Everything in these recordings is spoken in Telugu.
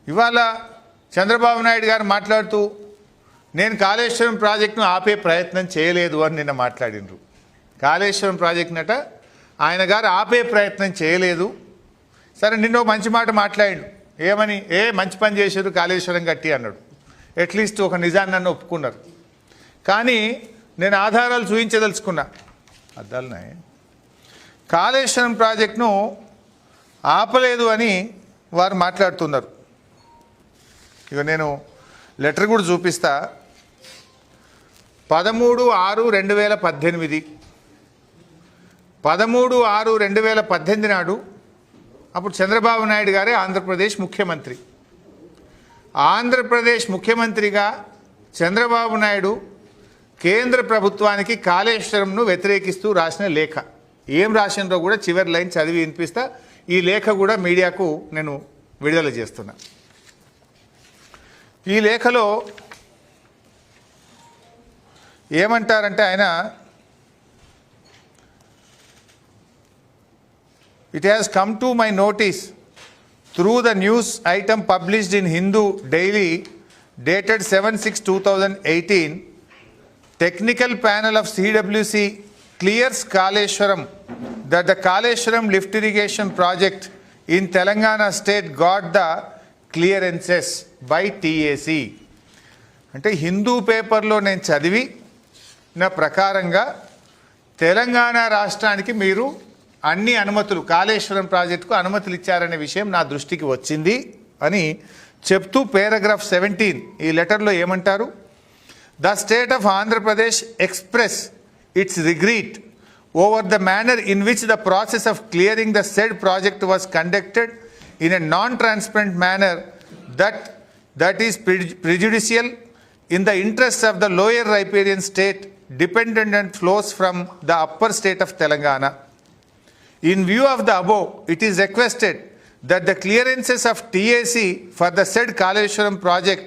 ఇవాళ చంద్రబాబు నాయుడు గారు మాట్లాడుతూ నేను కాళేశ్వరం ప్రాజెక్టును ఆపే ప్రయత్నం చేయలేదు అని నిన్న మాట్లాడినరు. కాళేశ్వరం ప్రాజెక్టునట ఆయన గారు ఆపే ప్రయత్నం చేయలేదు. సరే, నిన్న మంచి మాట మాట్లాడాడు. ఏమని? మంచి పని చేశారు కాళేశ్వరం కట్టి అన్నాడు. అట్లీస్ట్ ఒక నిజాన్ని నన్ను ఒప్పుకున్నారు. కానీ నేను ఆధారాలు చూపించదలుచుకున్నా. అద్దాలున్నాయి. కాళేశ్వరం ప్రాజెక్టును ఆపలేదు అని వారు మాట్లాడుతున్నారు. ఇక నేను లెటర్ కూడా చూపిస్తా. 13/6/2018 13/6/2018 నాడు అప్పుడు చంద్రబాబు నాయుడు గారే ఆంధ్రప్రదేశ్ ముఖ్యమంత్రి. ఆంధ్రప్రదేశ్ ముఖ్యమంత్రిగా చంద్రబాబు నాయుడు కేంద్ర ప్రభుత్వానికి కాళేశ్వరంను వ్యతిరేకిస్తూ రాసిన లేఖ. ఏం రాసినరో కూడా చివరి లైన్ చదివి వినిపిస్తా. ఈ లేఖ కూడా మీడియాకు నేను విడుదల చేస్తున్నా. ఈ లేఖలో ఏమంటారంటే ఆయన, it has come to my notice through the news item published in Hindu Daily dated 7/6/2018, technical panel of CWC clears Kaleshwaram that the Kaleshwaram lift irrigation project in Telangana state got the clearances by TAC. అంటే హిందూ పేపర్లో నేను చదివి నా ప్రకారంగా తెలంగాణ రాష్ట్రానికి మీరు అన్ని అనుమతులు, కాళేశ్వరం ప్రాజెక్టుకు అనుమతులు ఇచ్చారనే విషయం నా దృష్టికి వచ్చింది అని చెప్తూ పారాగ్రాఫ్ 17 ఈ లెటర్లో ఏమంటారు? The state of Andhra Pradesh express it's regret over the manner in which the process of clearing the said project was conducted in a non-transparent manner that is prejudicial in the interests of the lower riparian state dependent and flows from the upper state of Telangana. In view of the above, it is requested that the clearances of TAC for the said Kaleshwaram project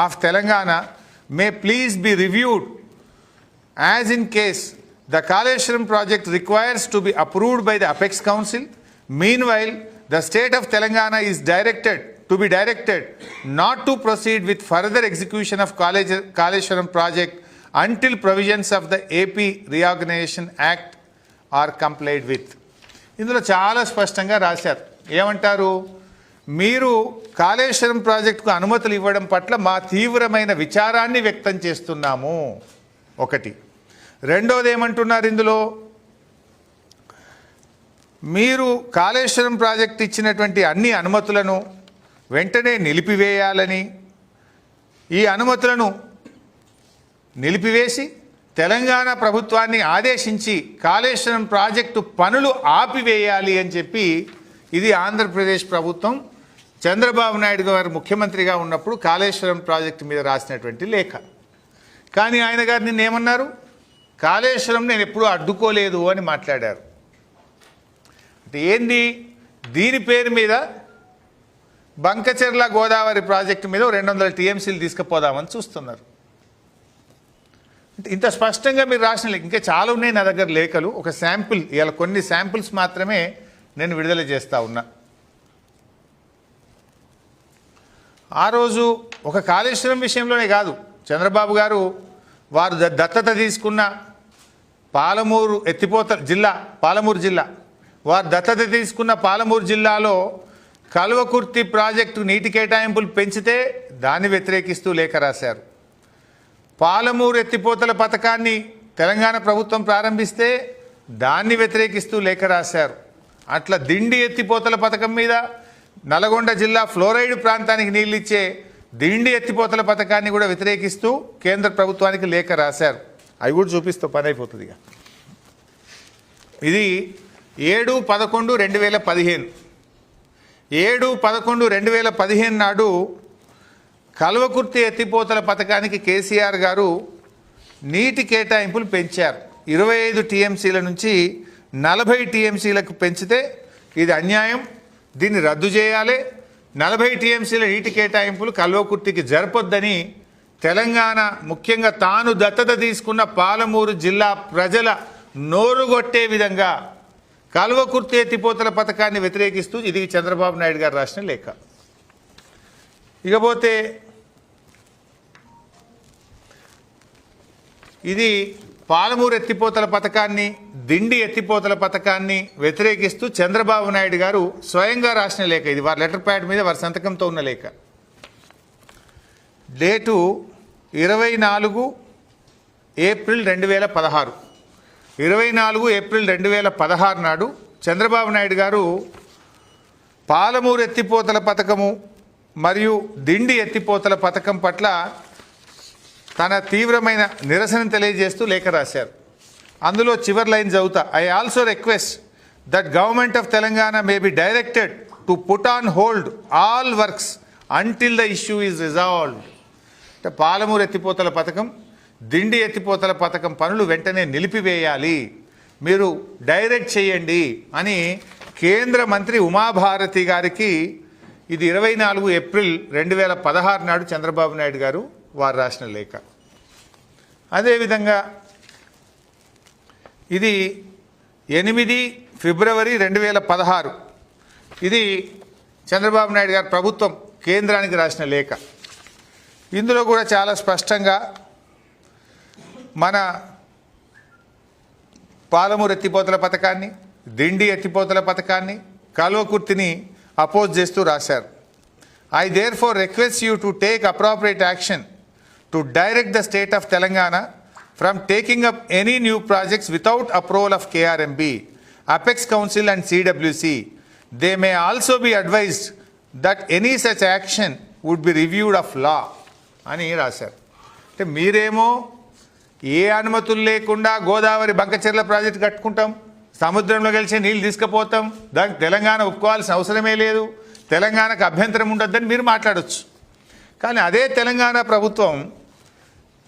of Telangana may please be reviewed, as in case the Kaleshwaram project requires to be approved by the Apex Council. Meanwhile, the state of Telangana is directed not to proceed with further execution of Kaleshwaram project until provisions of the AP Reorganization Act are complied with. ఇందులో చాలా స్పష్టంగా రాశారు. ఏమంటారు? మీరు కాళేశ్వరం ప్రాజెక్టుకు అనుమతులు ఇవ్వడం పట్ల మా తీవ్రమైన విచారాన్ని వ్యక్తం చేస్తున్నాము. ఒకటి. రెండోది ఏమంటున్నారు ఇందులో? మీరు కాళేశ్వరం ప్రాజెక్ట్ ఇచ్చినటువంటి అన్ని అనుమతులను వెంటనే నిలిపివేయాలని, ఈ అనుమతులను నిలిపివేసి తెలంగాణ ప్రభుత్వాన్ని ఆదేశించి కాళేశ్వరం ప్రాజెక్టు పనులు ఆపివేయాలి అని చెప్పి ఇది ఆంధ్రప్రదేశ్ ప్రభుత్వం చంద్రబాబు నాయుడు గారు ముఖ్యమంత్రిగా ఉన్నప్పుడు కాళేశ్వరం ప్రాజెక్టు మీద రాసినటువంటి లేఖ. కానీ ఆయన గారు నిన్న ఏమన్నారు? కాళేశ్వరం నేను ఎప్పుడూ అడ్డుకోలేదు అని మాట్లాడారు. అంటే ఏంది? దీని పేరు మీద బంకచెర్ల గోదావరి ప్రాజెక్టు మీద 200 TMCలు తీసుకుపోదామని చూస్తున్నారు. ఇంత స్పష్టంగా మీరు రాసిన లేఖ ఇంకా చాలా ఉన్నాయి నా దగ్గర లేఖలు. ఒక శాంపుల్, ఇవాళ కొన్ని శాంపుల్స్ మాత్రమే నేను విడుదల చేస్తూ ఉన్నా. ఆ రోజు ఒక కాళేశ్వరం విషయంలోనే కాదు, చంద్రబాబు గారు వారు దత్తత తీసుకున్న పాలమూరు ఎత్తిపోతల జిల్లా, పాలమూరు జిల్లా, వారు దత్తత తీసుకున్న పాలమూరు జిల్లాలో కల్వకుర్తి ప్రాజెక్టు నీటి కేటాయింపులు పెంచితే దాన్ని వ్యతిరేకిస్తూ లేఖ రాశారు. పాలమూరు ఎత్తిపోతల పథకాన్ని తెలంగాణ ప్రభుత్వం ప్రారంభిస్తే దాన్ని వ్యతిరేకిస్తూ లేఖ రాశారు. అట్లా దిండి ఎత్తిపోతల పథకం మీద నల్గొండ జిల్లా ఫ్లోరైడ్ ప్రాంతానికి నీళ్ళు ఇచ్చే దిండి ఎత్తిపోతల పథకాన్ని కూడా వ్యతిరేకిస్తూ కేంద్ర ప్రభుత్వానికి లేఖ రాశారు. అవి కూడా చూపిస్తూ పని అయిపోతుంది. ఇది 7/11/2015 7/11/2015 నాడు కల్వకుర్తి ఎత్తిపోతల పథకానికి కేసీఆర్ గారు నీటి కేటాయింపులు పెంచారు. 25 TMCల నుంచి 40 TMCలకు పెంచితే ఇది అన్యాయం, దీన్ని రద్దు చేయాలి, 40 TMCల నీటి కేటాయింపులు కల్వకుర్తికి జరపొద్దని తెలంగాణ, ముఖ్యంగా తాను దత్తత తీసుకున్న పాలమూరు జిల్లా ప్రజల నోరుగొట్టే విధంగా కల్వకుర్తి ఎత్తిపోతల పథకాన్ని వ్యతిరేకిస్తూ ఇది చంద్రబాబు నాయుడు గారు రాసిన లేఖ. ఇకపోతే ఇది పాలమూరు ఎత్తిపోతల పథకాన్ని, దిండి ఎత్తిపోతల పథకాన్ని వ్యతిరేకిస్తూ చంద్రబాబు నాయుడు గారు స్వయంగా రాసిన లేఖ. ఇది వారి లెటర్ ప్యాడ్ మీద వారి సంతకంతో ఉన్న లేఖ. Date 24 April 2016. 24 ఏప్రిల్ 2016 నాడు చంద్రబాబు నాయుడు గారు పాలమూరు ఎత్తిపోతల పథకము మరియు దిండి ఎత్తిపోతల పథకం పట్ల తన తీవ్రమైన నిరసన తెలియజేస్తూ లేఖ రాశారు. అందులో చివరి లైన్ చదువుతా. I also request that government of Telangana may be directed to put on hold all works until the issue is resolved. అంటే పాలమూరు ఎత్తిపోతల పథకం, దిండి ఎత్తిపోతల పథకం పనులు వెంటనే నిలిపివేయాలి, మీరు డైరెక్ట్ చేయండి అని కేంద్ర మంత్రి ఉమాభారతి గారికి ఇది 24 ఏప్రిల్ 2016 నాడు చంద్రబాబు నాయుడు గారు వారు రాసిన లేఖ. అదేవిధంగా ఇది 8 ఫిబ్రవరి 2016. ఇది చంద్రబాబు నాయుడు గారు ప్రభుత్వం కేంద్రానికి రాసిన లేఖ. ఇందులో కూడా చాలా స్పష్టంగా మన పాలమూరు ఎత్తిపోతల పథకాన్ని, దిండి ఎత్తిపోతల పథకాన్ని, కల్వకుర్తిని అపోజ్ చేస్తూ రాశారు. I therefore request you to take appropriate action to direct the state of Telangana from taking up any new projects without approval of KRMB, Apex Council and CWC. They may also be advised that any such action would be reviewed of law. అని రాశారు. అంటే మీరేమో ఏ అనుమతులు లేకుండా గోదావరి బంకచెర్ల ప్రాజెక్టు కట్టుకుంటాం, సముద్రంలో కలిసి నీళ్ళు తీసుకుపోతాం, దానికి తెలంగాణ ఒప్పుకోవాల్సిన అవసరమే లేదు, తెలంగాణకు అభ్యంతరం ఉండొద్దని మీరు మాట్లాడవచ్చు. కానీ అదే తెలంగాణ ప్రభుత్వం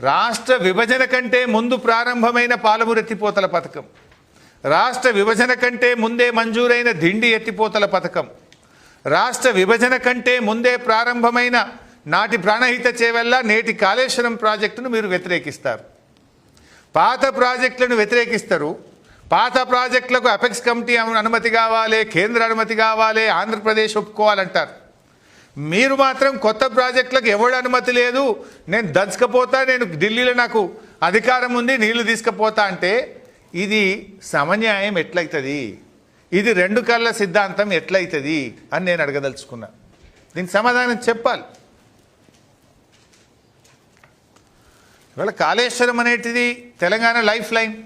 రాష్ట్ర విభజన కంటే ముందు ప్రారంభమైన పాలమూరు ఎత్తిపోతల పథకం, రాష్ట్ర విభజన కంటే ముందే మంజూరైన దిండి ఎత్తిపోతల పథకం, రాష్ట్ర విభజన కంటే ముందే ప్రారంభమైన నాటి ప్రాణహిత చేవెళ్ళ నేటి కాళేశ్వరం ప్రాజెక్టును మీరు వ్యతిరేకిస్తారు. పాత ప్రాజెక్టులను వ్యతిరేకిస్తారు. పాత ప్రాజెక్టులకు అపెక్స్ కమిటీ అనుమతి కావాలి, కేంద్ర అనుమతి కావాలి, ఆంధ్రప్రదేశ్ ఒప్పుకోవాలంటారు. మీరు మాత్రం కొత్త ప్రాజెక్టులకు ఎవడు అనుమతి లేదు, నేను దంచుకపోతా, నేను ఢిల్లీలో నాకు అధికారం ఉంది, నీళ్లు తీసుకుపోతా అంటే ఇది సమన్యాయం ఎట్లయితుంది? ఇది రెండు కళ్ళ సిద్ధాంతం ఎట్లయితుంది అని నేను అడగదలుచుకున్నా. దీనికి సమాధానం చెప్పాలి. ఇవాళ కాళేశ్వరం అనేటిది తెలంగాణ లైఫ్ లైన్.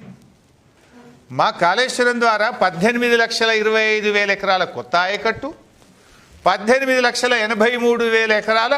మా కాళేశ్వరం ద్వారా 18,25,000 ఎకరాల కొత్త ఆయకట్టు, 18,83,000 ఎకరాల